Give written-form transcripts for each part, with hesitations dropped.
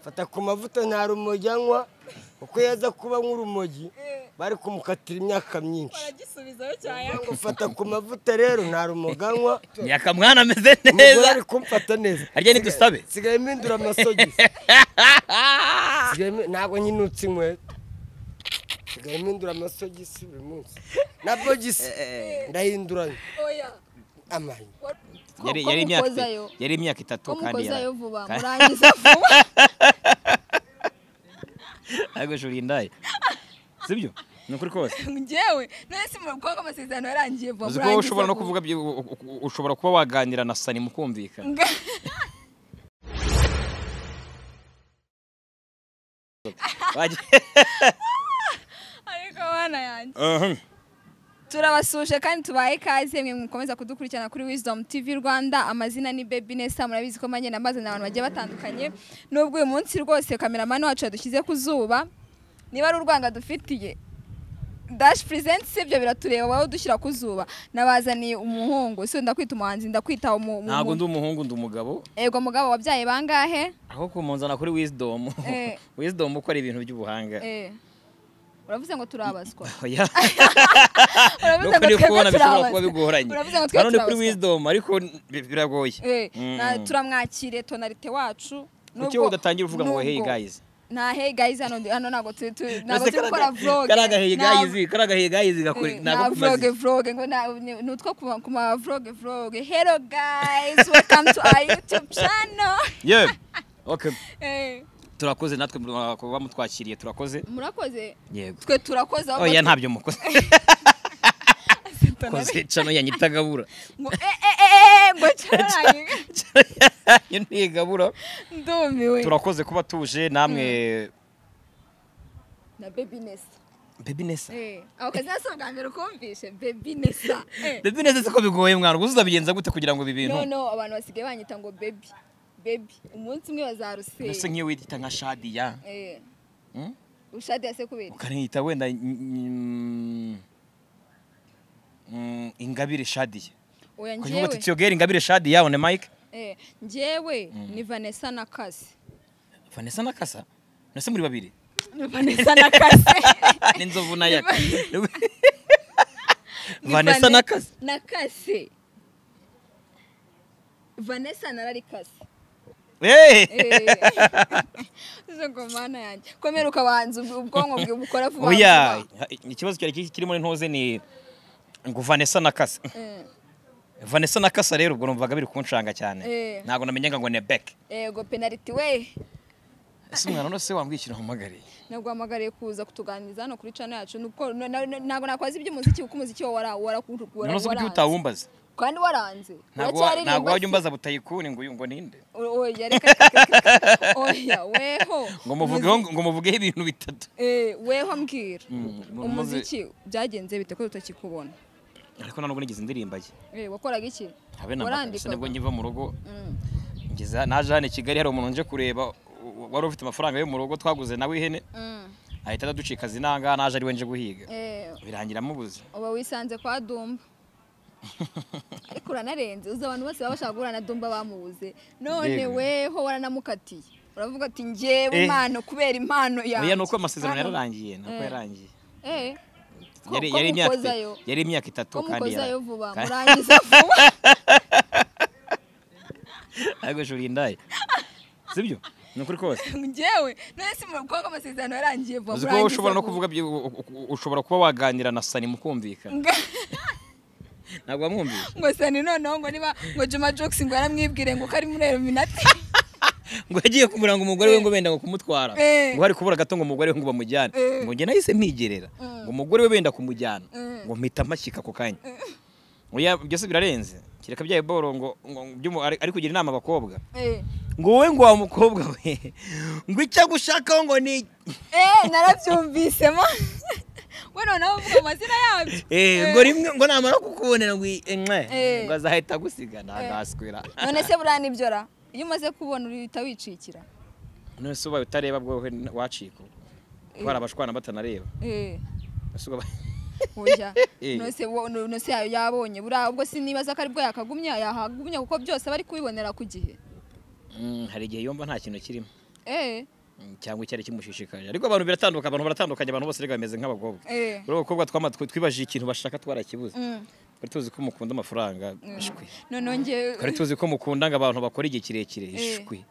fata ku mavuta nta rumogi anywa uko yaza kuba nk'urumogi bari kumukatira imyaka myinshi baragisubizayo cyane ngo fata ku mavuta rero nta rumogi anywa Nyaka mwana ameze neza ari kumfata neza harya nidusabe sigaye mpindura amasogisi ntabwo nyinutse inkweto sigaye mpindura amasogisi buri munsi na bogisi ndahinduranya oya amayi yari imyaka 3 kandi mukozayo vuba murangiza vuba ariko shuri ndaye sibyo nukuri kose ngewe nese mu bwoko amasezerano yarangiye vuba uziko ushobora no kuvuga ushobora kuba waganira na Sani mukumvika ariko bana yanjye turabasuje kandi tubaye ikaze mwe mukomeza kudukurikirana kuri Wisdom TV Rwanda. Amazina ni Baby Nessa, murabizi ko manye nambaze n'abantu bagiye batandukanye. Nubwo uyu munsi rwose cameraman wacu yadushyize ku zuba, niba ari urwanga dufitiye Dash Presents ibyo biratureba waho dushyira ku zuba. Nabazaniye umuhungu, so ndakwita umuhanzi, ndakwita ntago ndi umuhungu ndi umugabo. Ego mugabo wabyaye bangahe? Aho kumunzana kuri Wisdom. Wisdom uko ari ibintu by'ubuhanga. Uravuze ngo turabaswa. Oya. Uravuze ngo twebwe turabaswa bigoranye. Uravuze ngo twebwe turabaswa. Kuri Wisdom ariko biragoye. Turamwakire tonalite wacu. Kuki udatangira uvuga ngo hey guys. Na hey guys hano nago tukora vlog. Karaga hey guys gakuri nago vlog ngo nutwo kuma vlog. Hello guys, welcome to our YouTube channel. Yeah. Okay. Turakoze natwe kuba mutwakiriye turakoze. Murakoze? Yego. Twe turakoze aho. Oya ntabyo mukoze. Koze cano yanyitagabura. Ngo ngo cyaranye. Yantigabura. Ndumiwe. Turakoze kuba tuje namwe na Baby Nessa. Baby Nessa. Aho kazi nasabwa mbere kumvishe Baby Nessa. Baby Nessa siko bigoye mwana gusuza bigenza gute kugira ngo bibintu. No abantu basigaye banyita ngo Baby. Umunsi umwe bazaruse. Nase nkiwe wita nka Shadia. Ushadiya se kubera. Ukanita wenda Ingabire Shadia. Oya njyewe. Kuvuga ati Tiyogera Ingabire Shadia on mic. Njyewe ni Vanessa Nakasi. Vanessa Nakasa? Nase muri babiri. Vanessa Nakasi. N'inzovu nayo. Vanessa Nakasi. Nakasi. Vanessa nararikasi. Zo mana yanjye. Komera ukabanza ubwonko bwe bukora vuba. Oya, ikibazo cyari kirimo n'intoze ni ngo Vanessa Nakasi. Vanessa Nakasa rero ubwo numvaga biri kunshanga cyane. Ntago namenyaga ngo ne Beck. Ego penalty we. Ese mwana no se wambwikira hamagariye. Nabwo hamagariye kuza kutuganiriza hano kuri channel yacu nuko ntago nakwaza iby'umuziki kuko umuziki wo wara no se utawumbaza. Kandi waranze. Ntago wajya umbaza butayikuni ngo ninde. Oya reka. Oya weho. Ngo muvugeho ibintu bitatu. Weho mbwira. Umuziki byagenze bite ko tutakikubona. Ariko ntabwo nigize indirimba ye. Wakoraga iki? Warandika nibwo ngiva mu rugo. Ngiza naje hano Kigali hari umuntu nje kureba wari ufite amafaranga yo mu rugo twaguze nawe ihene. Ahita aducika zinanga naje ari we nje guhiga. Birangira mubuze. Uba wisanze kwa Dumba. Ariko uranarenze uzi abantu bose babashaka guhura na Dumba bamubuze none weho waranamukatiye uravuga ati njyewe impano kubera impano yawe. Oya nuko amasezerano yararangiye nako yarangiye. Yari imyaka 3 kandi mukozayo vuba murangiza vuba. Ariko shuri ndaye sibyo nukuri kose ngewe nese mu bwoko amasezerano yarangiye vuba. Uziko ushobora no kuvuga ushobora kuba waganira na Sani mukumvika. Ntabwo wamwumvise ngo Sani noneho ngo niba ngo Juma Jokes ngo yaramwibwire ngo kari muri Illuminati ngo yagiye kumuranga umugore we ngo benda ngo kumutwara ngo hari kubura gato ngo umugore we ngo bamujyane ngo nge nahise mpigerera ngo umugore we benda kumujyana ngo mpita amashyika ako kanya oya byose birarenze kireka byaye boro ngo ari kugira inama abakobwa ngo wowe ngo wa mukobwa we ngo icyo gushaka ngo ni narabyumvisemo. Bueno nawe uvuga amazina yabyo. Ngo rimwe ngo namara kukubonera ngo ngo azahita gusiga ntagaswira. None se burana ibyo ra iyo umaze kubona urita wicikira. None se ubaye utareba bwo wacika. Kwara abashwana batanareba. Oya. None se yabonye bura ubwo sinibaza ko ari bwo yakagumya yahagumya kuko byose bari kubibonera ku gihe. Hari igihe yomba nta kintu kirimo. cyangwa icyari kimushishikaje ariko abantu baratandukanye abantu bose rega bameze nk'abakobwa buri bakobwa twibajije ikintu bashaka twarakibuze twari tuzi ko mukunda amafaranga ishwi twari tuzi ko mukunda ngo abantu bakora igihe kirekire ishwi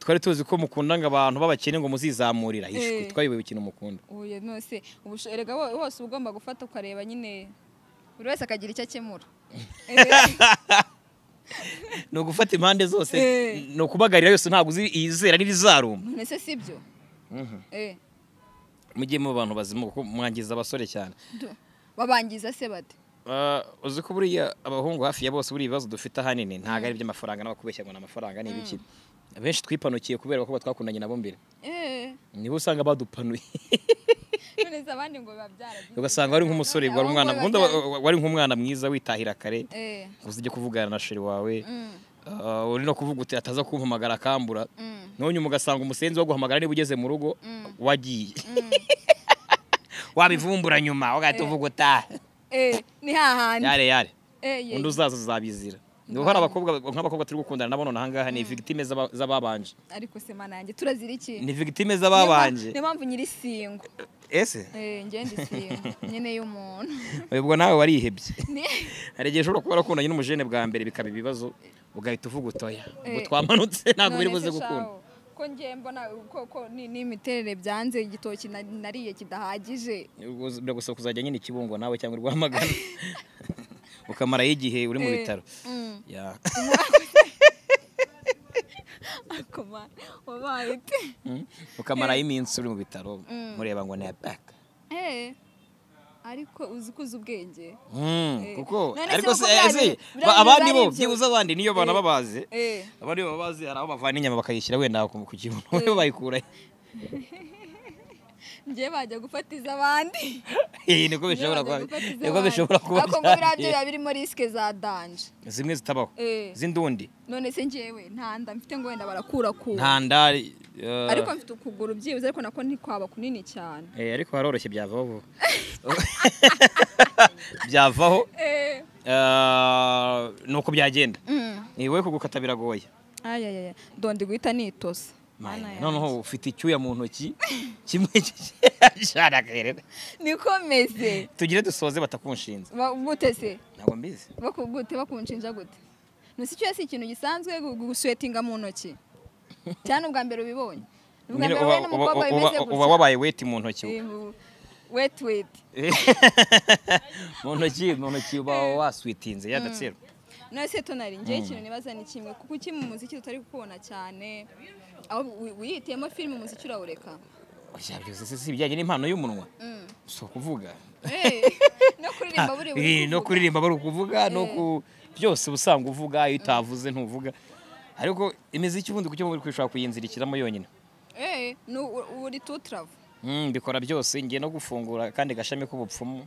twari tuzi ko mukunda ngo abantu babakene ngo muzizamurira ishwi twayobewe ikintu mukunda oya nose erega hose ugomba gufata ukareba nyine buri wese akagira icyo akemura no gufata impande zose no kubagarira yose ntabwo izera n'irizaruma nese sibyo mugiye mu bantu bazima kuko mwangiza abasore cyane babangiza se bate uzi ko buriya abahungu hafi ya bose buri ibibazo dufite ahanini ntago ari by'amafaranga n'abakubeshya ngo n'amafaranga ni ibiki abenshi twipanukiye kubera ko twakundanye nabo mbere niho usanga badupanuye none abandi ngo babyara ugasanga wari nk'umusore wari nk'umwana mwiza witahira kare uzije kuvugana na sheri wawe uri no kuvuga uti ataza kumpamagara akambura none ugasanga umusenzi wo guhamagara niba ugeze mu rugo wagiye wabivumbura nyuma ugahita uvuga utaha ni hahandi yare undi uzaza uzabizira niho hari nk'abakobwa turi gukundana nabo none ahangaha ni victime z'ababanje ariko se mana yanjye turazira iki ni victime z'ababanje niyo mpamvu nyiri singo ese ngende singo nyene y'umuntu ubwo nawe warihebye hari igihe ushobora kuba warakundanye n'umujene bwa mbere bikaba ibibazo ugahita uvuga utoya ubwo twamanutse ntabwo biri buze gukunda ko ngiye mbona ko n'imiterere byanze igitoki nariye kidahagije biragusaba kuzajya nyine ikibungo nawe cyangwa urwamagana ukamarayo igihe uri mu bitaro ukamarayo iminsi uri mu bitaro mureba ngo ni abaka ariko uzi kuza ubwenge kuko ariko se abandi bo byibuze abandi niyo bana babaze abandi babaze hari aho bavana inyama bakayishyira wenda ku kibuno bo bayikura ngiye bajya gufatiza abandi niko bishobora kuba ako ngo birabyo birimo riske za danje zimwe zitabaho z'indundi none se ngewe ntanda mfite ngo wenda barakura ntanda ariko mfite ukuguru byibuze ariko nako ntikwaba kunini cyane ariko haroroshye byavaho byavaho nuko byagenda wowe kugukata biragoye dondi guhita nitosa noneho ufite icyuya mu ntoki kimwe cyarakerera nikomeze tugire dusoze batakunshinza gute se ntabwo mbizi bakunshinja gute nusi icyuya si ikintu gisanzwe guswetinga mu ntoki cyane ubwa mbere ubibonye uba wabaye weti mu ntoki weti mu ntoki uba waswitinze yadatsero nase tonari ngiye ikintu nibaza ni kimwe kuko uki mu muziki tutari kubona cyane aho wihitiyemo filime umuziki urawureka si ibijyanye n'impano y'umunwa si ukuvuga no kuririmba bari ukuvuga byose usanga uvuga iyo utavuze ntuvuga ariko imiziki ubundi kucyo muri kwishaka kuyinzirikiramo yonyine uri tutravu mbikora byose ngiye no gufungura kandi gashami k'ubupfumu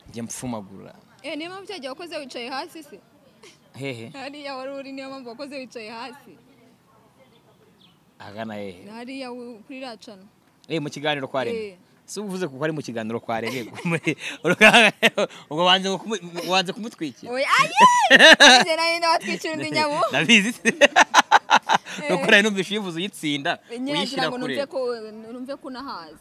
njye mpfumagura niyo mpamvu cyagiye wakoze wicaye hasi se hehe hariya wari uri niyo mpamvu wakoze wicaye hasi agana hehe hariya kuri racana mu kiganiro kwa Rene si uvuze kuko ari mu kiganiro kwa Rene ubwo wanze kumutwikira aye nari watwikira undi nyabu nabizi nuko rero numvise uyivuze uyitsinda uyishyira kure numve ko unahaza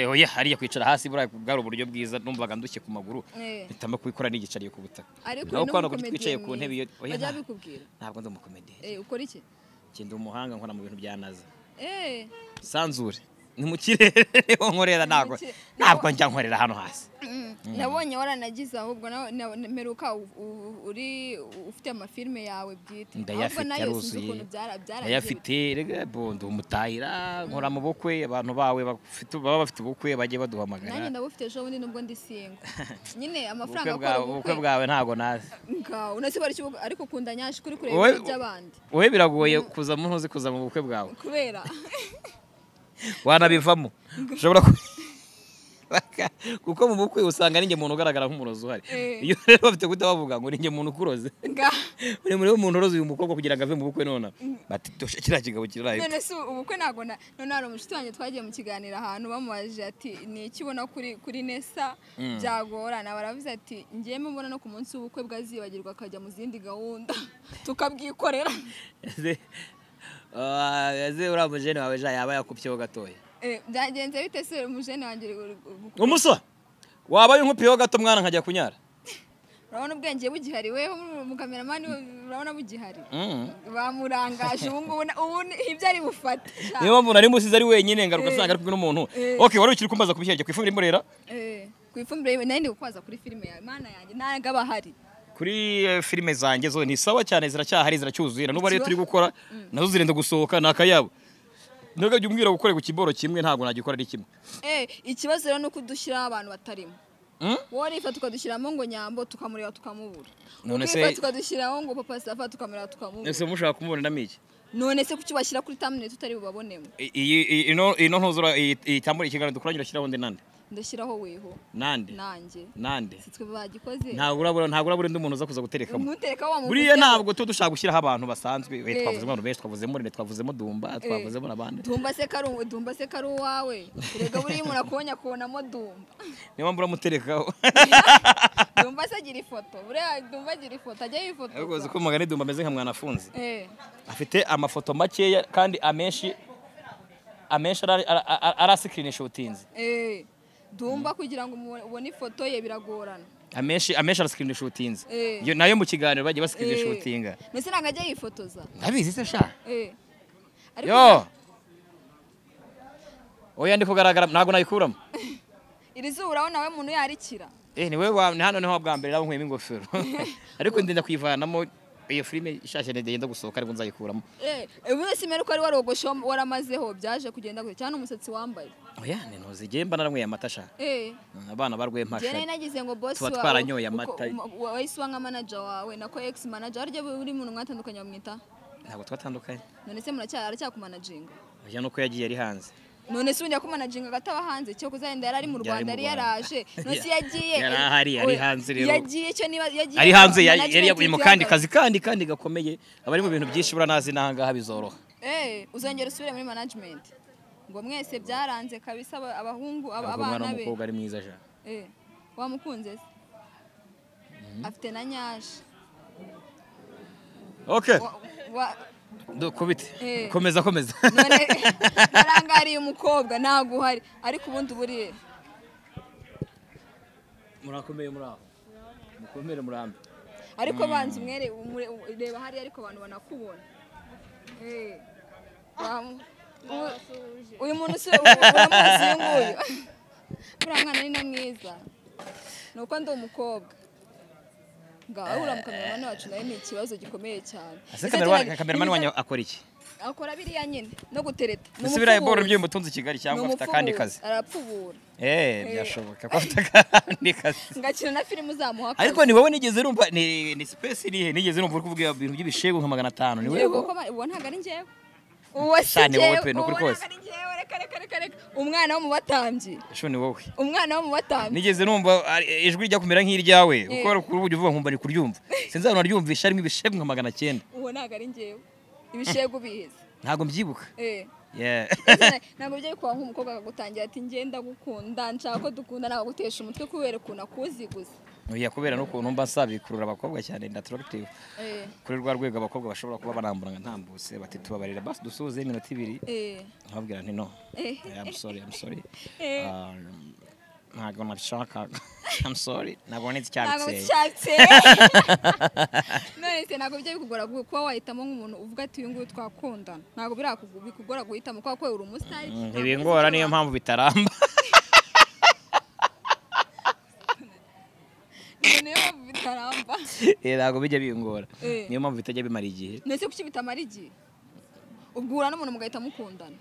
oya hariya kwicara hasi buriya bwari uburyo bwiza numvaga ndushye ku maguru mpitamo kubikora n'igicariye ku butaka ariko twicaye ku ntebe bajya bikubwira ntabwo ndi umukomediye ukora iki ndi umuhanga nkora mu bintu bya naza sanzure ni mu kirere niho nkorera ntabwo njya nkorera hano hasi nabonye waranagize ahubwo mperuka ufite amafilime yawe bwite ndayafite yaruzuye ndayafite ndi umutahira nkora mu bukwe abantu bawe baba bafite ubukwe bagiye baduhamagara nanjye ndabufite ejo bundi nubwo ndi singo nyine amafaranga akora ubukwe bwawe ntago nazi unasibara ikibuga ariko ukunda nyashi kuri kureba ibyo by'abandi wowe biragoye kuza mu ntuzi kuza mu bukwe bwawe kubera wanabivamo ushobora kuko mu bukwe usanga ninjye muntu ugaragara nk'umurozi uhari iyo rero bafite guhita bavuga ngo ninjye muntu ukuroze uri muri umuntu uroze uyu mukobwa kugira ngo ave mu bukwe none bati doshe kiriya kigabo kiraraye none se ubukwe ntabwo none hari umushuti wanjye twagiye mu kiganiro ahantu bamubajije ati ni iki ubona kuri Nessa byagorana baravuze ati ngiyemo mbona no ku munsi w'ubukwe bwazibagirwa akajya mu zindi gahunda tukabwikorera Yaze uriya mujene wawe ja yaba yakupyeho gatoya. Byagenze bite se umujene wanjye Umusa wabaye nkupyeho gato mwana nkajya kunyara. urabona ubwenge bugihari weho mu cameraman urabona bugihari bamurangaje ubu ibyo ari bufate niyo muntu ari musize ari wenyine ngaruka asanga ari kumwe n'umuntu okay wari ukiri kumbaza kubishyira ku ifumbire mborera ku ifumbire nandi gukwaza kuri filime yawe mana yanjye ntaga bahari kuri filime zanjye zo ni sawa cyane ziracyahari ziracyuzuye n'ubu ari turi gukora nazo zirenda gusohoka nakayabo nubwo byumbwira gukora ku kiboro kimwe ntago nagikora ari kimwe ikibazo rero nuko dushyira abantu batarimo wari ifa tukadushyiramo ngo nyambo tukamureba tukamubura none se tukadushyiraho ngo papa safa tukamureba tukamubura ese mushaka kumubona ndamiki none se kuki bashyira kuri thumbnail tutari bubabonemo ino ntuzura itambura ikiganiro dukoranye urashyiraho nde nande ndashyiraho weho nande sitwe bagikoze ntabwo urabura undi muntu uza kuza guterekamo umutereka wa mu buriya ntabwo tu dushaka gushyiraho abantu basanzwe twavuzemo abantu benshi twavuzemo Rene twavuzemo Dumba twavuzemo nabandi Dumba se karu wawe rega buriya umuntu akonya kubonamo Dumba niyo mpamvu uramuterekaho Dumba se agira ifoto buriya Dumba agira ifoto ajya yifoto ariko uzi ko umugani Dumba ameze nka mwana afunze afite amafoto makeya kandi amenshi arasikinishotinze Dumba kugira ngo ubone ifoto ye biragorana amenshi arasikinishotinze nayo mu kiganiro bagiye basikinishotinga nese nanga ajya yifotoza ndabizi se sha yo oya ndi kugaragara ntago nayikuramo iri zuba urabona we muntu yarikira ni wewe hano niho bwa mbere nabo nkwema ingofero ariko ndenda kuyivanamo iyo filime ishashye ndagenda gusohoka ariko nzayikuramo ubu simera ko ari warogosho waramazeho byaje kugenda gute cyane umusatsi wambaye oya ni ntuzigemba naramwe amasha abana barwe mpasha jene nagize ngo boss wa twaranyoye amata wayiswa nka manager wawe nako ex manager arje buri muntu mwatandukanye bamwita ntabwo twatandukanye none se aracyakumanaginga oya nuko yagiye ari hanze none se unjya kumanaginga gataba hanze cyo kuzagenda yari mu Rwanda yari yaraje none se yagiye ari hanze rero yagiye cyo niba yagiye ari hanze yari mu kandi kazi kandi gakomeye abari mu bintu byinshi buranazi nahangaha bizoroha uzongera usubire muri management ngo mwese byaranze kabisa abahungu abana be umukobwa ari mwiza ja wamukunze se afite na nyaje okay kubite komeza none narangariye umukobwa ntago uhari ariko ubundi buriye murakomeye muraho mukomere murambe ariko banze umwere reba hari ariko abantu banakubona uyu muntu se uramuzi nguyu uriya mwana ni na mwiza nuko ndi umukobwa ngaho uramukameramani wacu nawe ni ikibazo gikomeye cyane kameramani wanyu akora iki akora biriya nyine no gutereta ese biriya boro by'umutunzi Kigali cyangwa afite akandi kazi arapfubura byashoboka ko afite akandi kazi ngakina na filime uzamuha akazi ariko ni wowe nigeze numva ni space irihe nigeze numva uri kuvuga ibintu by'ibishego nka 500 ni wewe uwo ntago ari njyewe uwo si njyewe ni ukuri kose reka umwana wo mu batambyi sho ni wowe umwana wo mu batambyi nigeze numva ijwi rijya kumera nk'iryawe uko kuri ubu uvuga nkumva ni kuryumva sinzi abantu naryumvisha arimo ibishego nka 900 uwo ntago ari njyewe ibishego bihize ntago mbyibuka ntabwo bijya bikuba nk'umukobwa akagutangira ati ngenda gukunda nshaka ko dukunda ntabwo gutesha umutwe kubera ukuntu akuzi gusa oya kubera n'ukuntu mba nsabikurura abakobwa cyane ndatorokitive kuri rwa rwego abakobwa bashobora kuba banambura nka ntambuse bati tubabarira basi dusuze iminota 2 nkabwira nti no I'm sorry ntabwo nabishaka I'm sorry ntabwo n'icyatse none se ntabwo bijya bikugora kuba wahitamo nk'umuntu uvuga ati uyu nguyu twakundana ntabwo bikugora guhitamo kuko uri umusitari ntibingora niyo mpamvu bitaramba ntabwo bijya bingora niyo mpamvu bitajya bimara igihe nese kuki bitamara igihe ubwura n'umuntu mugahita mukundana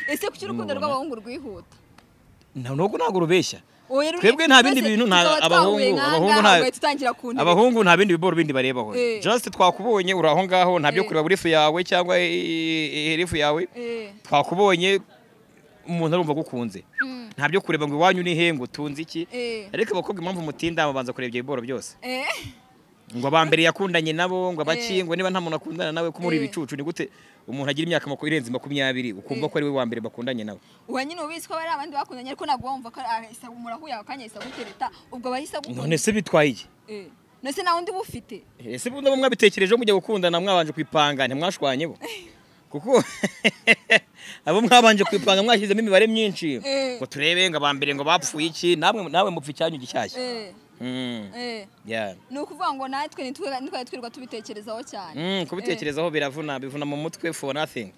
ese kuki urukundo rw'abahungu rwihuta ntabwo rubeshya twebwe nta bindi bintu abahungu nta bindi biboro bindi barebaho just twakubonye uri aho ngaho nta byo kureba burifu yawe cyangwa herifu yawe twakubonye umuntu arumva gukunze nta byo kureba ngo iwanyu ni he ngo utunze iki ariko abakobwa impamvu mutinda babanza kureba ibyo biboro byose ngo abambere yakundanye nabo ngo abakingwe niba nta muntu akundana nawe ko muri ibicucu ni gute umuntu agira imyaka irenze 20 ukumva ko ari we wa mbere bakundanye nawe uwa nyine ubizi ko bari abandi bakundanye ariko ntabwo wumva ko isa umurahu yawe kanya isa gutereta ubwo bahisa gukunda none se bitwaye iki nose nawe undi bufite ese bundi mwabitekereje mujya gukundana mwabanje kwipanga ntimwashwanye bo kuko abo mwabanje kwipanga mwashyizemo imibare myinshi ngo turebe ngo abambere ngo bapfuye iki nawe mupfa icyanyu gishyashya ni ukuvuga ngo natwe ntitwari twirirwa tubitekerezaho cyane kubitekerezaho bivuna mu mutwe for nothing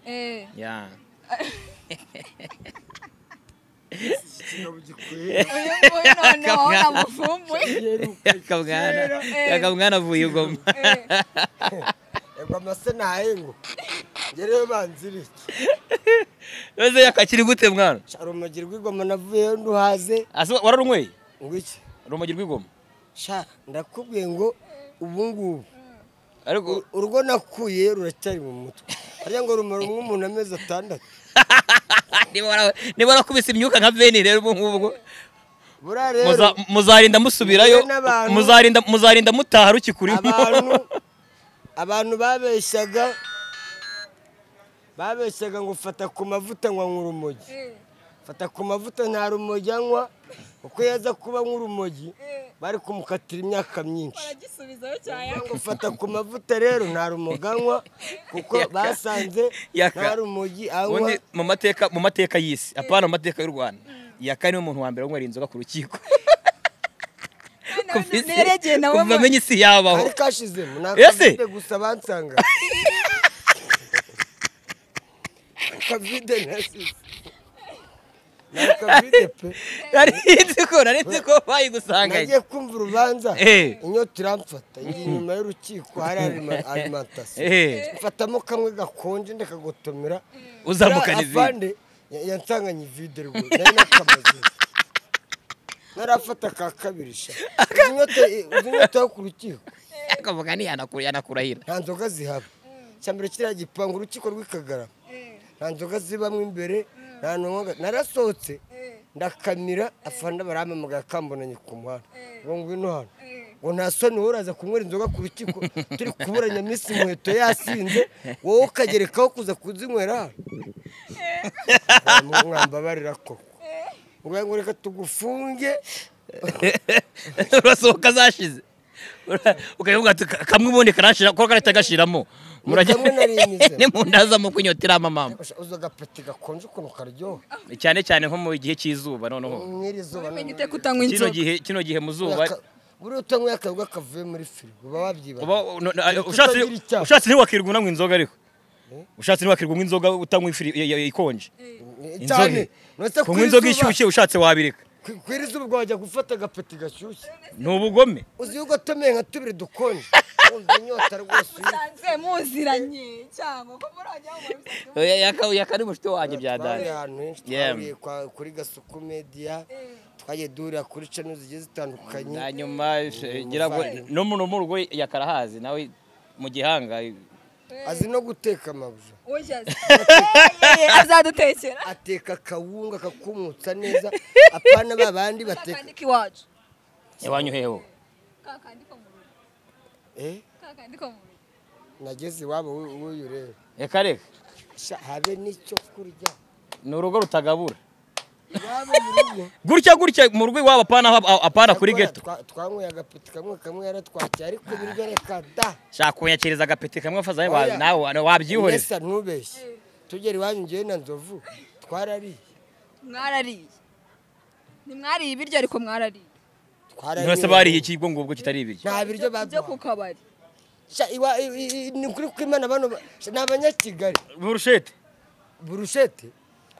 yakamwana avuye igoma egoma se nahengo ngereyo banziriki Ese yakakiri gute mwana Rumogi rw'igoma navuye nduhaze ase wararunyweye ngwiki Rumogi rw'igoma sha ndakubwiye ngo ubu ngubu ariko urugo nakuye ruracyari mu mutwe harya ngo rumara umuntu amezi 6 niba nakubise imyuka nka veni rero ubwo burarero muzarinda musubirayo muzarinda mutaha rukikuri abantu babeshyaga ngo fata ku mavuta ngo nk'urumogi fata ku mavuta nta rumogi anywa uko yaza kuba nk'urumogi bari kumukatira imyaka myinshi baragisubizayo cyane ngo fata ku mavuta rero nta rumogi anywa kuko basanze nta rumogi anywa mu mateka y'isi apana mu mateka y'u Rwanda Yaka ni umuntu wa mbere wanywera inzoga ku rukiko neregeye nawe bamenye isi yabaho ari kashizemo nakavide gusa bansanga kavide nasi nakavide pe nari ko bayigusanga nagiye kumva urubanza inyota iramfata ngiye nyuma y'urukiko hari alimentation mfatamo kamwe gakonje ndakagotomera uzamukana izindi yansanganye vide rwo nari nakamaze narafata ka kabiri sha inyota yo ku rukiko akavuga ni yanakurahira nta nzoga zihaba cyambere kiriya gipangu urukiko rw'Ikagara nta nzoga zibamwe imbere nta nonga narasohotse ndakamira afanda baramamaga kambonanye ku muhanda ngo ngwino hano ngo nta soni uraza kunywera inzoga ku rukiko turi kuburanya misi muheto yasinze wowe ukagerekaho kuza kuzinywera mwambabarira koko ngo reka tugufunge urasohoka zashize ukavuga ati kamwe ubundi karashira ko karita gashiramo murajya ni mundaza mu kunyotera mama uzo gapeti gakonje ukuntu karyoha cyane nko mu gihe cy'izuba noneho mwiri zuba menyite kutanywa inzoga kino gihe mu zuba buri utanywa akavuga kavuye muri firigo uba wabyiba ushatse ni wakirwa unanywa inzoga ariko ushatse ni wakirwa inzoga utanywa ikonje cyane kunywa inzoga ishyushye ushatse wabireka kwiriza ubwo wajya gufata agapeti gashyushye ni ubugome uzi yuko atomeye nka tubiri dukonje wumva inyota rwose usanzwe muziranye cyangwa ko murajya mu yaka ni mushito wanjye bya dani ahantu henshi twahuriye kuri Gasuku Media twagiye duhurira kuri channel zigiye zitandukanye hanyuma ngira ngo no mu rugo yakarahazi nawe mu gihanga azi no guteka amabuja azadutekera ateka kawunga kakumutsa neza apana babandi bateka kakandiki wacu yawanyu heho kakandi ko mu kakandi ko mu nageze wabo uyu rero reka habe nicyo kurya ni urugo rutagabura wabo mu rugo gutya mu rugo iwabo apana kuri geto twanyweye agapeti kamwe yaratwakiye ariko biryo reka da shaka kunyakiriza agapeti kamwe faza nawe wabyihoreza esa ntubeshye tugera iwanyu ngiye na Nzovu twarariye ntimwariye ibiryo ariko mwarariye ntose bariye ikibwo ngubwo kitari ibiryo nta biryo byo ku kabari ni kuri kwimana bano n'abanyakigali burushete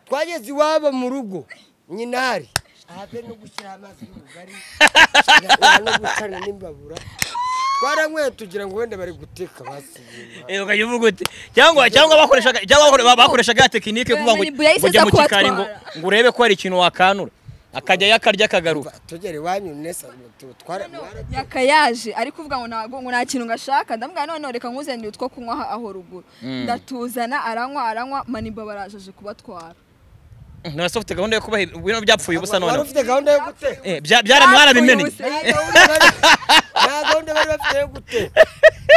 twageze iwabo mu rugo nyinari habe no gushyira amazi y'ubugari no gucana n'imbabura twaranyweye tugira ngo wenda bari guteka basiye ukayivuga uti cyangwa bakoreshaga tekinike kuvuga ngo ujya mu kikari ngo urebe ko hari ikintu wakanura akajya yakarya akagaruka tugere iwanyu nesa yakayaje ari kuvuga ngo nta kintu ngashaka ndambwira none reka nkuzanire utwo kunywa aho ruguru ndatuzana aranywa manimba barajeje kubatwara none ufite gahunda yo kubaha ibintu byapfuye ubusa none ufite gahunda yo guteka byarabimenye nta gahunda bari bafite yo guteka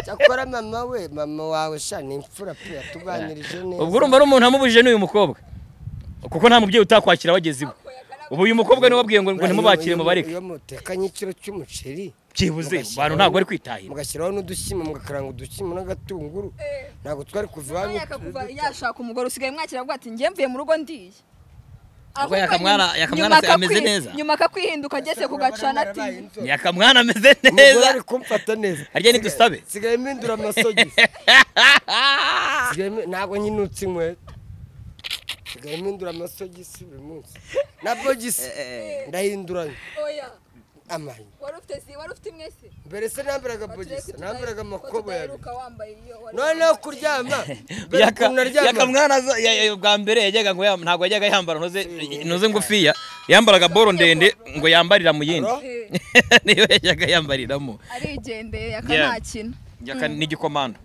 cyakora mama wawe sha ni imfura pe yatuganirije neza ubwo urumva ari umuntu amubujije n'uyu mukobwa kuko nta mubyeyi utakwakira wageze iwe ubu uyu mukobwa niwe wabwiye ngo ntimubakire mubareke iyo mutekanye ikiro cy'umuceri byibuze abantu ntabwo bari kwitahira mugashyiraho n'udushyimbo mugakaranga udushyimbo n'agatunguru ntabwo twari kuva iwanyu yashaka umugore usigaye mwakira avuga ati njye mvuye mu rugo ndiye ahubwo yakamwana ameze neza nyuma akakwihinduka ageze ku gacana ati yakamwana ameze neza ari kumfata neza harya nidusabe sigaye mpindura amasogisi ntabwo nyinutse inkweto sigaye mpindura amasogisi buri munsi na bogisi ndahinduranya amayi wari ufite mwese mbere se nambaraga bogisi nambaraga amakoboyi noneho kuryama yakamwana bwa mbere yajyaga ngo ntabwo yajyaga yambara noze ngufiya yambaraga boro ndende ngo yambarira mu yindi niyo yajyaga yambariramo arigendeye yakanakina n'igikomando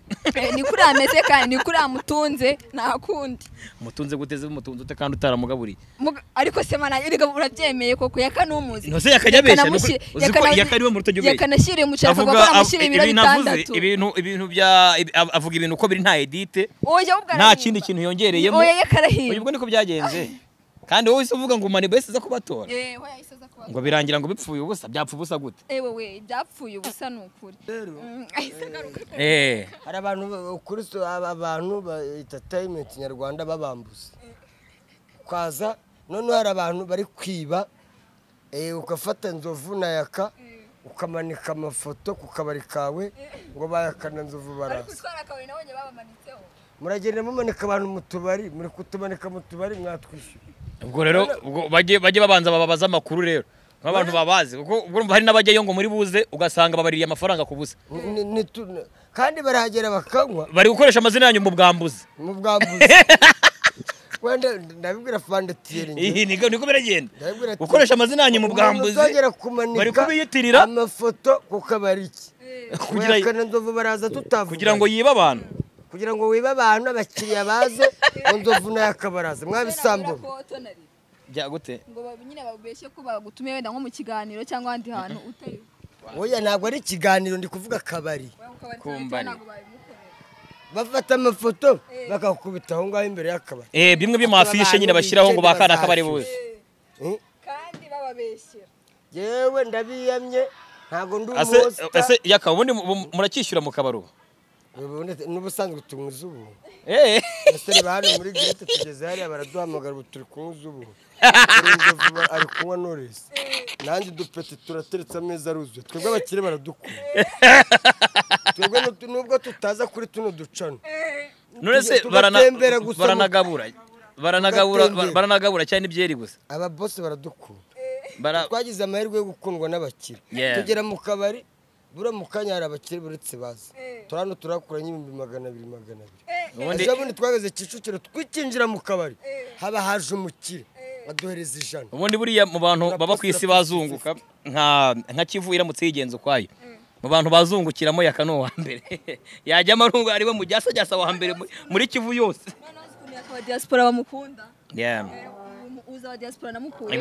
ni kuri ameze kandi ni kuri amutunze nta kundi mutunze guteze umutunze ute kandi utaramugaburiye ariko se mana urabyemeye koko yakanumuzi ntose yakajyabesha uziko yakariwe mu rutojo bwe yakanashyiriye mu cyaro ngo amushyire ibiro bitandatu ibintu bya avuga ibintu uko biri nta edite nta kindi kintu yongereyemo oya yakarahiye ubwo niko byagenze kandi wowe se uvuga ngo mani bese za kubatora ngo birangira ngo bipfuye ubusa byapfa ubusa gute we byapfuye ubusa nukuri hari abantu kuri abantu ba entertainment nyarwanda babambuza kwaza none hari abantu bari kwiba ukafata nzovu na yaka ukamanika amafoto ku kabari kawe ngo bayakana nzovu baraza muragenda mumanika abantu mu tubari muri kutumanika mu tubari mwatwishyura ubwo rero bajye babanza bababaza amakuru rero nk'abantu babazi kuko hari n'abajyayo ngo muri buze ugasanga babaririye amafaranga ku busa kandi barahagera bakanywa bari gukoresha amazina yanyu mu bwambuzi wenda ndabibwira fandetiyeri niko biragenda gukoresha amazina yanyu mu bwambuzi bari kubiyitirira amafoto ku kabari kugira ngo yibe abantu kugira ngo wibe abantu abakiriya baze nzovu na yakabaraza mwabisambura bya gute ngo nyine babeshye ko bagutumiye wenda nko mu kiganiro cyangwa ahandi hantu utari oya ntabwo ari ikiganiro ndi kuvuga akabari kumbari bafata amafoto bakakubita aho ngaho imbere y'akabari bimwe by'amafishe nyine bashyiraho ngo bakana akabari bose kandi bababeshyera yewe ndabiyamye ntabwo ndi umuhosta ese yaka ubundi murakishyura mu kabaro n'ubusanzwe tunyuze ubu basore ba hano muri gate tugeze hariya baraduhamagara ubu turi kunyuza ubu ari kunywa Knowless nanjye dupeti turateretse ameza aruzuye twebwe abakire baradukura twebwe nubwo tutaza kuri tuno ducana none se baranagabura cyane ibyeri gusa aba boss baradukura twagize amahirwe yo gukundwa n'abakire tugera mu kabari bura mu kanya hari abakire buretse baza turano turakura n'ibihumbi 200 ejo bundi twageze Kicukiro twikinjira mu kabari haba haje umukire baduhereza ijana ubundi buriya mu bantu baba ku isi bazunguka nka Kivu iramutse yigenza ukwayo mu bantu bazungukiramo yakano wa mbere yajya amarungu ariwe mu gyasa wa mbere muri Kivu yose aba diaspora bamukunda uza diaspora namukunda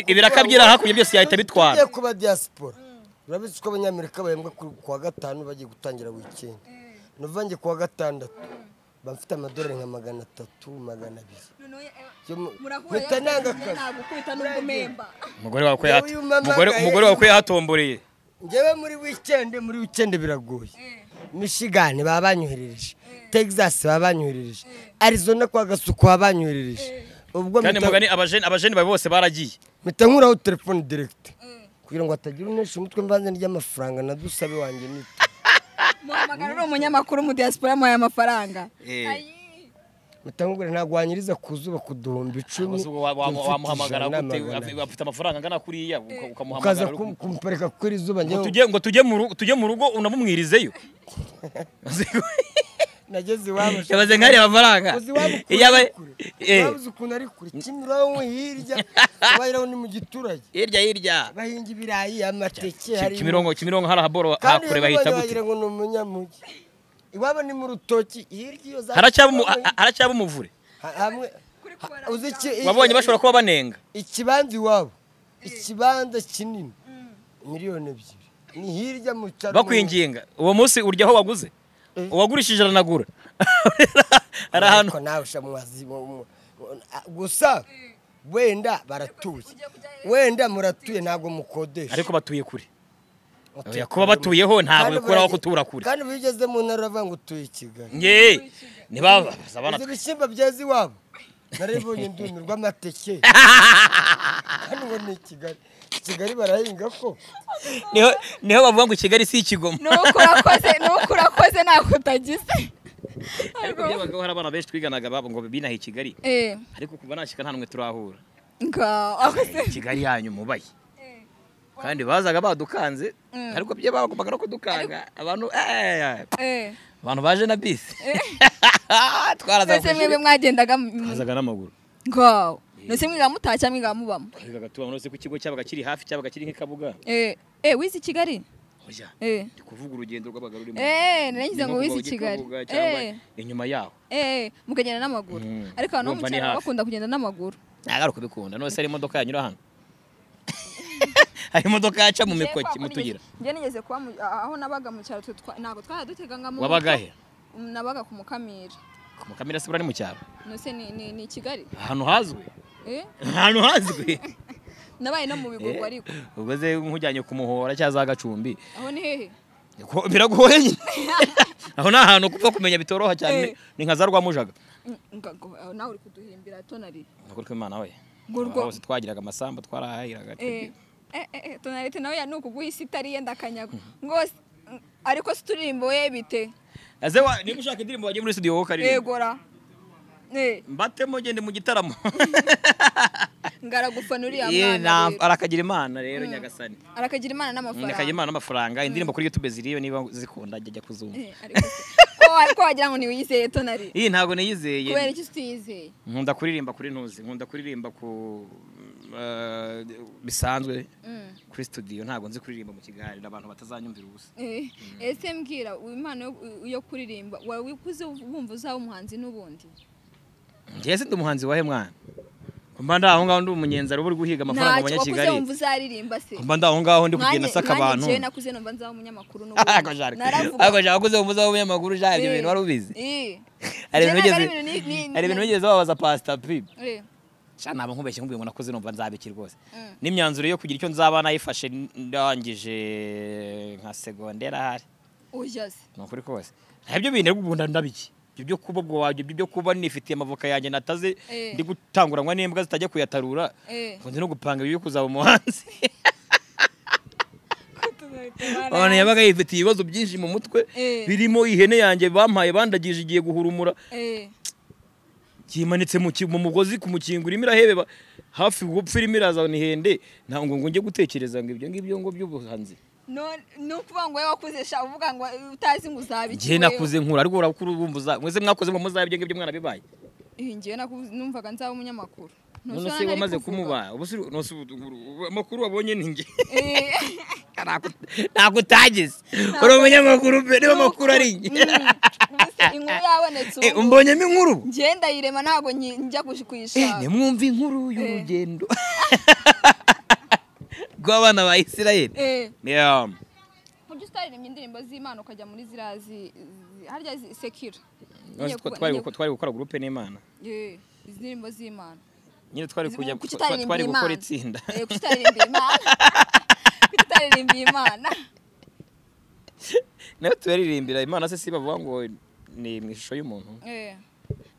ibirakabyira hakurya byose yahita bitwara kuba diaspora urabizi ko abanyamerika bahembwa kuwa gatanu bagiye gutangira weekend nuvange kuwa gatandatu bafite amadolari nka 300 200 umugore wawe yahatomboreye ngewe muri weekend biragoye Michigan babanyoherereje Texas babanyoherereje Arizona kwa Gasuku babanyoherereje ubwo kandi mugani abajeni bawe bose baragiye mpita nkuraho telefone direct kugira ngo atagira unesha umutwe mbanze n'amafaranga nadusabe wanjye nite muhamagara uri umunyamakuru mu diaspora mu amafaranga mutangure ntagwanyiriza kuzuba kuduhumbi 10 wamuhamagara gute afite amafaranga ngana kuriya ukamuhamagara kumpereka kuri zuba ngo tujye mu rugo unamumwirizeyo nageze iwabo yabaze nkari amafaranga yabaze ukuntu ari kuri Kimironko hirya bayiraho ni mu giturage hirya bahinga ibirayi amateke hari Kimironko hari haboro hakure bahita gute ngo ni umunyamugi iwabo ni mu rutoki hirya iyo haracyaba umuvure hamwe wabonye bashobora kuba banenga ikibanza iwabo ikibanza kinini miliyoni 2 ni hirya mu cyaro bakwinginga uwo munsi urya aho waguze uwagurishije aranagura hari ahantu nawe ushamwazi gusa wenda baratuye wenda muratuye ntabwo mukodesha ariko batuye kuri kuba batuyeho ntabwo bikuraho kutura kure kandi bigeze mu ntara bavuga ngo utuye i Kigali niba zabana ibishyimbo byeze iwabo naribonye ndumirwa amateke kandi ngo ni Kigali barahinga ko niho bavuga ngo Kigali si ikigoma nuko urakoze nako utagize ariko byabagaho hari abana benshi twiganaga babo ngo binahe Kigali ariko kuva nashika nta numwe turahura Kigali yanyu mubaye kandi bazaga badukanze ariko bye bagombaga no kudukanga abantu baje na bisi twaraza kwese mwebwe mwagendaga n'amaguru ngaho nose mwiga mutacya mwiga mubamo twigaga tuba nose ku kigo cyabaga kiri hafi cyabaga kiri nk'ikabuga wizi Kigali oya kuvuga urugendo rw'abaga rurimo narangiza ngo wizi Kigali inyuma yaho mukagenda n'amaguru ariko abantu mu cyaro bakunda kugenda n'amaguru nagaruka bikunda nose ari imodoka yanyura hano hari imodoka yaca mu mikoki mutugira nge nigeze kuba aho nabaga mu cyaro ntabwo twaraduteganga ngamo wabaga he nabaga ku Mukamira se bari mu cyaro nose ni Kigali ahantu hazwi nabaye no mu bigurwa ariko ubwo ze nkujyanye kumuhora cyangwa za Gacumbi aho ni hehe biragoye nyine aho ni ahantu kuva kumenya bitoroha cyane ni nka za Rwamujaga nawe uri kuduhimbira tonari nukuri kw'Imana we hose twagiraga amasambu twarahahiraga tonari nawe ya nuko guhisa itari yenda akanyago ngose ariko siturimbo we bite ase niba ushaka indirimbo wagiye muri studio wowe karire yegora mbatemo gende mu gitaramo ngaragufana uriya mwana arakagira Imana rero Nyagasani arakagira Imana n'amafaranga indirimbo kuri YouTube ziriyo niba zikunda ajya kuzumva ariko wagira ngo niwiyizeye tonari ntabwo niyizeye kubera iki utiyizeye nkunda kuririmba kuri ntuzi nkunda kuririmba ku bisanzwe kuri studio ntabwo nzi kuririmba mu kiganiro abantu batazanyumvira ubusa ese mbwira impano yo kuririmba wawe ukuze wumva uzaba umuhanzi n'ubundi njye ndi umuhanzi wahe mwana kumba ndaho ngaho ndi umunyenzara uri guhiga amafaranga mu Banyakigali nakuze wumva uzaririmba se kumba ndaho ngaho ndi kugenda saka abantu nanjye nakuze numva nzaba umunyamakuru n'ubundi naravuga kuze wumva uzaba umunyamakuru jaye ibyo bintu wari ubizi ari ibintu bigeze babaza Pastor P cyane aba nkubeshye nkubwiye ngo nakuze numva nzabiki rwose n'imyanzuro yo kugira icyo nzaba nayifashe ndangije nka segondera hari ujyaze nukuri kose ntabyo bintu gukunda ndabiki ibyo kuba bwo wajye ibyo kuba nifitiye amavoka yanjye nataze ndi gutanguranwa n'imbwa zitajya kuyatarura nkunze no gupanga ibyo kuzaba umuhanzi abantu yabaga yifitiye ibibazo byinshi mu mutwe birimo ihene yanjye bampaye bandagije igiye guhurumura kimanitse mu mugozi ku mukingo urimo irahebeba hafi gupfa irimo irazana ihende ntabwo ngo njye gutekereza ngo ibyo ngibyo ngo by'ubuhanzi no kuvuga ngo wakuze sha uvuga ngo utazi ngo uzabiki ngiye nakuze nkura ariko urakuru bumbuza mwese mwakoze ngo muzabe ibyo ngibyo mwana bibaye ngiye numvaga nzaba umunyamakuru none se wamaze kumuba ubusi amakuru wabonye ninge nakutagize uri umunyamakuru pe niba amakuru ari inge inkuru yabonetse umbonyemo inkuru ngenda yirema ntago njya kuyishaka nimwumva inkuru y'urugendo rw'abana ba Isirayeli ujya utaririmba indirimbo z'Imana ukajya muri zirazi harya sekira twari gukora groupe n'Imana izi ndirimbo z'Imana nyine twari gukora itsinda kutaririmba Imana nayo turaririmbira Imana se bavuga ngo ni mu ishusho y'umuntu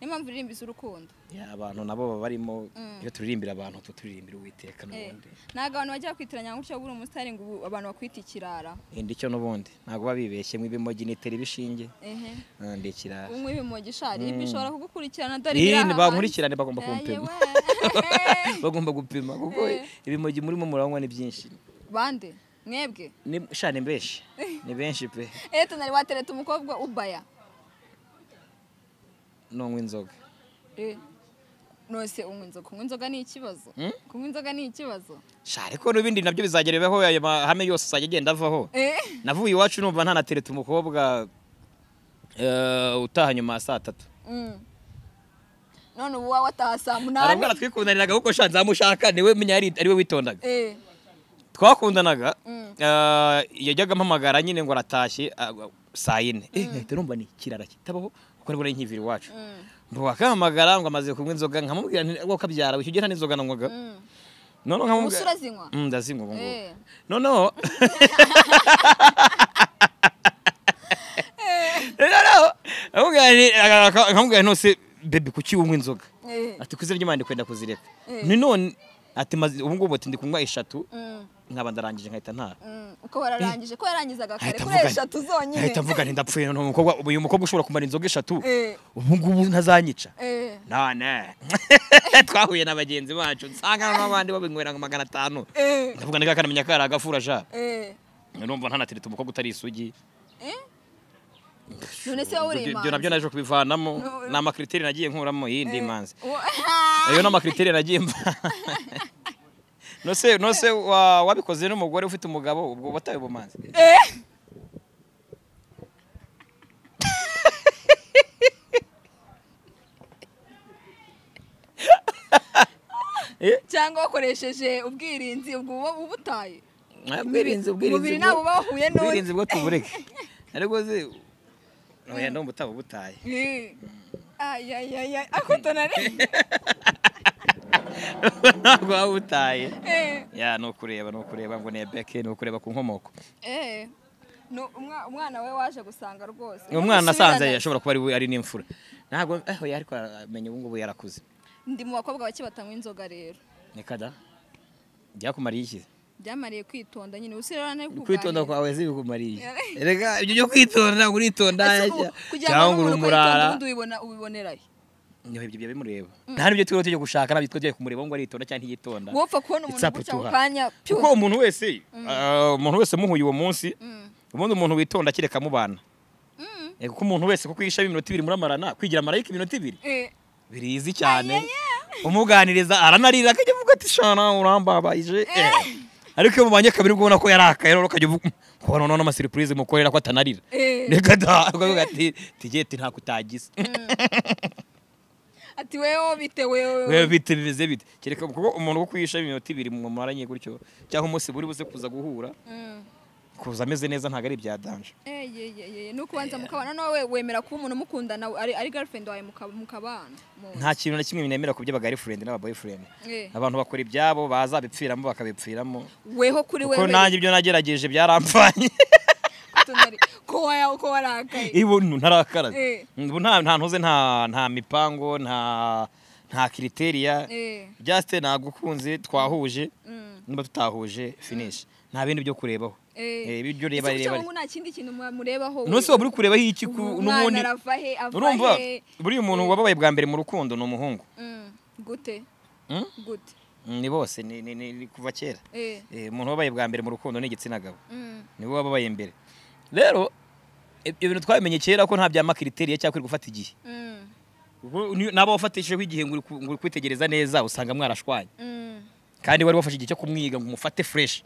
impamvu uririmbiza urukundo abantu nabo barimo iyo turirimbira abantu turirimbira Uwiteka n'ubundi ntago abantu bajya kwitiranya gutyo buri umusitari ngo abantu bakwita ikirara icyo n'ubundi ntago babibeshye mu ibimogi nitera ibishinge ndi ikirara umwe ibimogi shari bishobora kugukurikirana dore biraha bankurikirane bagomba kumpima bagomba gupima kuko ibimogi murimo muranywa ni byinshi bande mwebwe ni shane mbeshi ni benshi pe tunari watereta umukobwa ubaya nonywa inzoga nose kunywa inzoga ni ikibazo kunywa inzoga ni ikibazo ariko n'ibindi nabyo bizagerebeho ayo mahame yose azajya agenda avaho navuye iwacu numva ntanatereta umukobwa utaha nyuma ya saa 3 none ubu wawe ataha saa 8 arabwira twikundaniraga kuko nzamushaka niwe menya ari we witondaga twakundanaga yajyaga mpamagara nyine ngo aratashye saa 4 ngahita numva ni kirara kitabaho kuko nibwo nkivira iwacu mbo akahamagara ngo amaze kunywa inzoga nkamubwira ngo kabyara wishyugira n'inzoga nanywaga none nkamubwira usura zinywa ndazinywa ubu ngubu none nkamubwira nose baby kuki unywa inzoga ati kuzira ry'Imana kwenda kuzireka ni none ati ubu ngubu ati ndi kunywa 3 nkaba ndarangije nkahita ntara uko bararangije ko yarangizaga kare kuri 3 zonyine ahita mvuga nti ndapfuye none uyu mukobwa ushobora kumara inzoga 3 ubu ngubu ntazanyica none twahuye n'abagenzi bacu nsanga n'abandi babinywera ngo 500 ndavuga ndeka kanamenya kara agafura sha numva ntanatirita umukobwa utari isugi none se wowe urema ibyo nabyo naje kubivanamo n'amakriteri nagiye nkuramo yindi manzi ayo n'amakriteri nagiye nose wabikoze n'umugore ufite umugabo ubwo bataye bumanzi cyangwa wakoresheje ubwirinzi ubwo ubutaye ubwirinzi nabo bahuye none ubwirinzi bwo tubureke ariko ze oya ndumva utabutaye ay ako tonare ntabwo wabutaye ya nukureba ngo nebeke nukureba ku nkomoko no umwana we waje gusanga rwose umwana nasanze yashobora kuba ari n'imfura ntabwo ariko amenye ubu ngubu yarakuze ndi mu bakobwa bake batanywa inzoga rero nikada byakumariye iki byamariye kwitonda nyine usirana kwitonda kwawe zibikumariye rega ibyo byo kwitonda uritonda cyangwa urumurara ubiboneraye niho ibyo bimureba nta nibyo twiro tujye gushaka nabitwe tujye kumureba ngo aritonda cyangwa ntiyitonda wopfa kubona umuntu guca ukanya kuko umuntu wese muhuye uwo munsi ubundi umuntu witonda kireka mubana kuko umuntu wese kuko yisha 2 minota muramarana kwigira marayika 2 minota birizi cyane umuganiriza aranarira akajya avuga ati shana urambabaje ariko mubanye kabiri ubona ko yarakaye rero ukajya uvuga ko none ama surprise mukorera ko atanarira reka da ukavuga ati tigeti nta kutagize ati wewe bite bimeze bite kereka kuko umuntu wo kwisha 2 minota mu maranye gutyo cyangwa umunsi buri buze kuza guhura kuza ameze neza ntago ari bya danje nuko wanza mukabana nawe wemera ko umuntu mukundana ari girlfriend wawe mukabana nta kintu na kimwe binemera ku by'aba girlfriend n'aba boyfriend abantu bakora ibyabo bazabipfiramo bakabipfiramo weho kuri wewe ko nanjye ibyo nagerageje byarampfanye ko warakaye ibo ntarakara nta ntuze nta mipango nta criteria just nagukunze twahuje niba tutahuje finish nta bindi byo kurebaho ibyo reba nta kindi kintu murebaho nose waburi kurebaho iki n'ubundi urumva buri umuntu wababaye bwa mbere mu rukundo n'umuhungu gute ni bose ni kuva kera umuntu wabaye bwa mbere mu rukundo ni igitsina gabo niwe wababaye mbere rero ibyo bintu twabimenye kera ko nta bya makriteri cyangwa gufata igihe nabo wafatishije igihe ngo uri kwitegereza neza usanga mwarashwanye kandi wari wafashe igihe cyo kumwiga ngo umufate fresh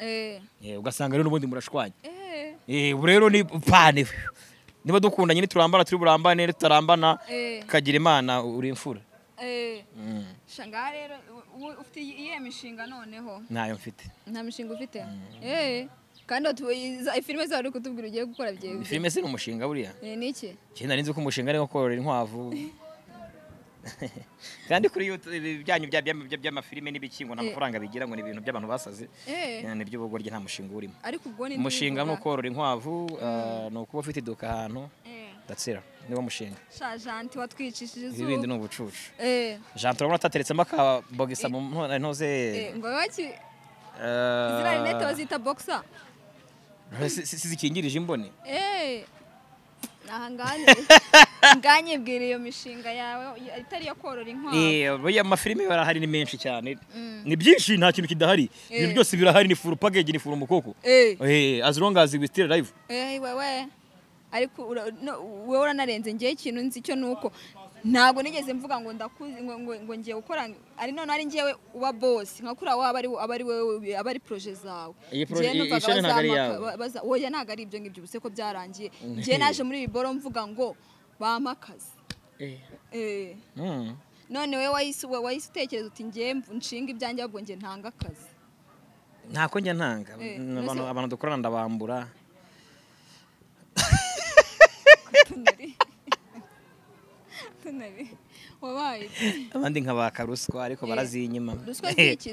ugasanga rero n'ubundi murashwanye rero ni pane niba dukundanye niturambana turi burambane tutarambana kagira Imana uri imfura shanga rero ufite iyihe mishinga noneho ntayo mfite nta mishinga ufite kandi filime zawe uri kutubwira ugiye gukora byewe filime si umushinga buriya ni iki cyenda ninzi ko umushinga ari nko korora inkwavu kandi kuri ibyanyu by'amafilime n'ibikingo nta mafaranga bigira ngo ni ibintu by'abantu basaze ni by'ubugoryi nta mushinga urimo ariko ubwo ni umushinga no korora inkwavu no kuba ufite iduka ahantu datsira niwo mushinga sha janti watwicishije izuba ibindi ni ubucucu janti urabona atateretsemo akabogisa mu ntoze ngo baki izira rinete bazita boxer sizikingirije imboni nganye bwira iyo mishinga yawe itari yo korora inkwavu buriya amafilime barahari ni menshi cyane ni byinshi nta kintu kidahari ibintu byose birahari ni full package ni full mukoko as long as we still alive wewe ariko wewe uranarenze ngiye ikintu nzi cyo nuko ntago nigeze mvuga ngo ndakuzi ngo ngiye gukora ari none ari ngiyewe uba boss nkakura waba ari wewe abari projet zawe ngiye numvaga oya ntago ari ibyo ngibyo buse ko byarangiye ngiye naje muri ibiboro mvuga ngo bamakazi none wewe wahise utekereza uti ngiye nshinga ibyanjye ahubwo ngiye ntanga akazi ntako njya ntanga abantu dukorana ndabambura wabaye abandi nkabaka ruswa ariko barazinyima ruswa ziki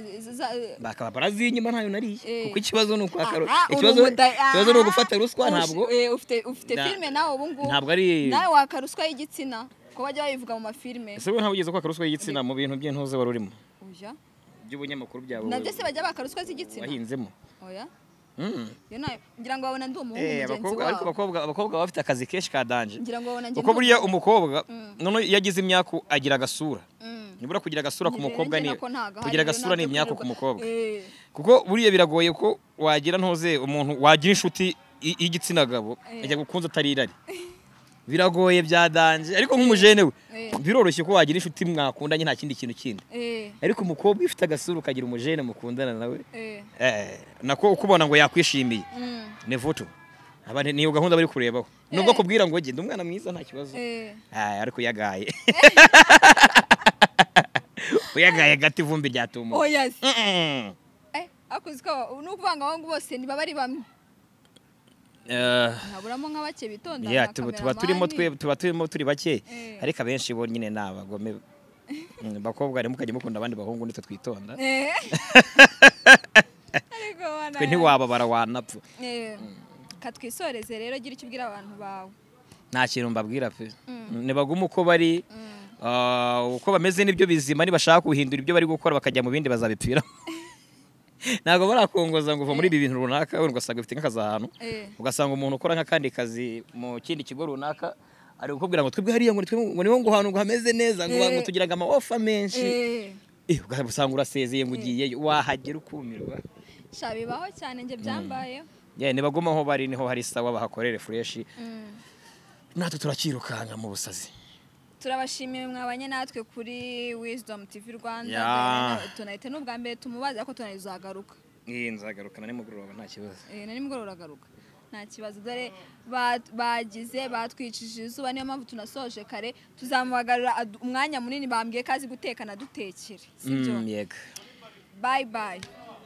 bakaba barazinyima ntayo nariye kuko ikibazo ni ukwaka ikibazo ni ugufata ruswa ntabwo ufite filime nawe ubu ngubu ntabwo ari nawe waka ruswa y'igitsina ko bajya babivuga mu mafilime ese we ntabwo ugeze kwaka ruswa y'igitsina mu bintu by'intuze wari urimo oya by'ubunyamakuru byabo nabyo se bajya baka ruswa z'igitsina wahinzemo oya yo nayo ngira ngo babona ndi umuhungu mugenzi wabo ariko abakobwa baba bafite akazi kenshi ka danje ngira ngo babona kuko buriya umukobwa none iyo agize imyaka agira agasura nibura kugira agasura ku mukobwa ni kugira agasura ni imyaka ku mukobwa kuko buriya biragoye ko wagira ntuze umuntu wagira inshuti y'igitsina gabo ajya gukunza atari irari biragoye byadanje ariko nk'umujene we biroroshye ko wagira inshuti mwakundanye nta kindi kintu kindi ariko umukobwa ufite agasura ukagira umujene mukundana nawe nako ukubona ngo yakwishimiye ni vuto abane niyo gahunda bari kurebaho nubwo kubwira ngo genda umwana mwiza nta kibazo ariko yagaye uyagaye gati vumbi ryatuma oya akuziko n'ukuvanga abantu bose niba bari bamwe ntaburamo nka bake bitonda tuba turimo turi bake ariko abenshi bo nyine ni abagome bakobwa rero mukajya mukunda abandi bahungu nitwe twitonda twe ntiwababara wanapfa katwisoreze rero gira icyo ubwira abantu bawe nta kintu mbabwira pe nibagume uko bari uko bameze n'ibyo bizima nibashaka guhindura ibyo bari gukora bakajya mu bindi bazabipfira ntabwo barakongoza ngo uva muri ibi bintu runaka ugasanga bifite nk'akazi ahantu ugasanga umuntu ukora nk'akandi kazi mu kindi kigo runaka ari gukubwira ngo twebwe hariya ngo niho ngo ahantu ngo hameze neza ngo tugiraga ama offer menshi ugasanga urasezeye ngo ugiyeyo wahagera ukumirwa shabibaho cyane nge byambayeho nibaguma aho bari niho hari sawa bahakorere fresh natwe turakirukanga mu busazi turabashimiye mwabanye natwe kuri Wisdom TV Rwanda tunahite n'ubwa mbere tumubaza ko tunazagaruka nzagaruka na nimugoroba nta kibazo na nimugoroba uragaruka nta kibazo dore bagize batwicishije izuba niyo mpamvu tunasoje kare tuzamubagarura umwanya munini bambwiye kazi guteka na dutekere sibyo yego bye bye